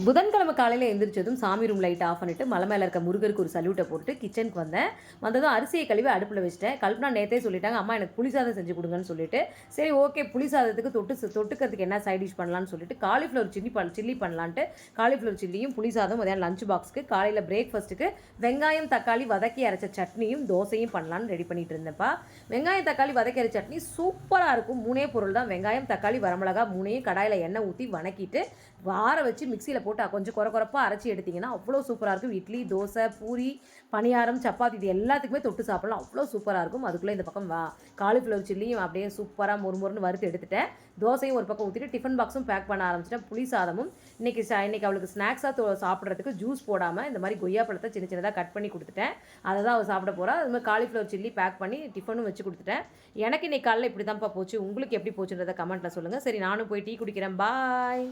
புதன்கிழமை காலையில் எழுந்திரிச்சதும் சாமி ரூம் லைட் ஆஃப் பண்ணிவிட்டு மலை மேலே இருக்க முருகருக்கு ஒரு சல்யூட்டை போட்டு கிச்சனுக்கு வந்ததும் அரிசியை கழுவி அடுப்பில் வச்சுட்டேன். கல்பனா நேற்றே சொல்லிட்டாங்க, அம்மா எனக்கு புளி சாதம் செஞ்சு கொடுங்கன்னு சொல்லிட்டு, சரி ஓகே புளி சாதத்துக்கு தொட்டுக்கிறதுக்கு என்ன சைட் டிஷ் பண்ணலான்னு சொல்லிட்டு காலிஃப்ளவர் சில்லி பண்ணலான்ட்டு காலிஃப்ளவர் சில்லியும் புளி சாதம் மதியானம் லஞ்ச் பாக்ஸுக்கு, காலையில் பிரேக்ஃபாஸ்ட்டுக்கு வெங்காயம் தக்காளி வதக்கி அரைச்ச சட்னியும் தோசையும் பண்ணலான்னு ரெடி பண்ணிட்டு இருந்தேன்ப்பா. வெங்காயம் தக்காளி வதக்கி அரைச்ச சட்னி சூப்பராக இருக்கும். 3 பொருள் தான், வெங்காயம் தக்காளி வரமிளகா 3 கடாயில் எண்ணெய் ஊற்றி வணக்கிட்டு வார வச்சு மிக்சியில் போட்டு கொஞ்சம் குறப்பாக அரைச்சி எடுத்திங்கன்னா அவ்வளோ சூப்பராக இருக்கும். இட்லி, தோசை, பூரி, பணியாரம், சப்பாத்தி இது எல்லாத்துக்குமே தொட்டு சாப்பிடலாம். அவ்வளோ சூப்பராக இருக்கும். அதுக்குள்ளே இந்த பக்கம் காலிஃப்ளவர் சில்லியும் அப்படியே சூப்பராக மொறுன்னு வறுத்து எடுத்துட்டேன். தோசையும் ஒரு பக்கம் ஊற்றிட்டு டிஃபன் பாக்ஸும் பேக் பண்ண ஆரம்பிச்சிட்டேன். புளி சாதமும் இன்றைக்கி அவளுக்கு ஸ்நாக்ஸாக சாப்பிட்றதுக்கு ஜூஸ் போடாமல் இந்த மாதிரி கொய்யா பழத்தை சின்னதாக கட் பண்ணி கொடுத்துட்டேன். அதை தான் அவள் சாப்பிட போகிறா. அது மாதிரி காலிஃப்ளவர் சில்லி பேக் பண்ணி டிஃபனும் வச்சு கொடுத்துட்டேன். எனக்கு இன்றைக்கி காலையில் இப்படி தான்ப்பா போச்சு. உங்களுக்கு எப்படி போச்சுன்றதை கமெண்ட்டில் சொல்லுங்கள். சரி நானும் போய் டீ குடிக்கிறேன். பாய்.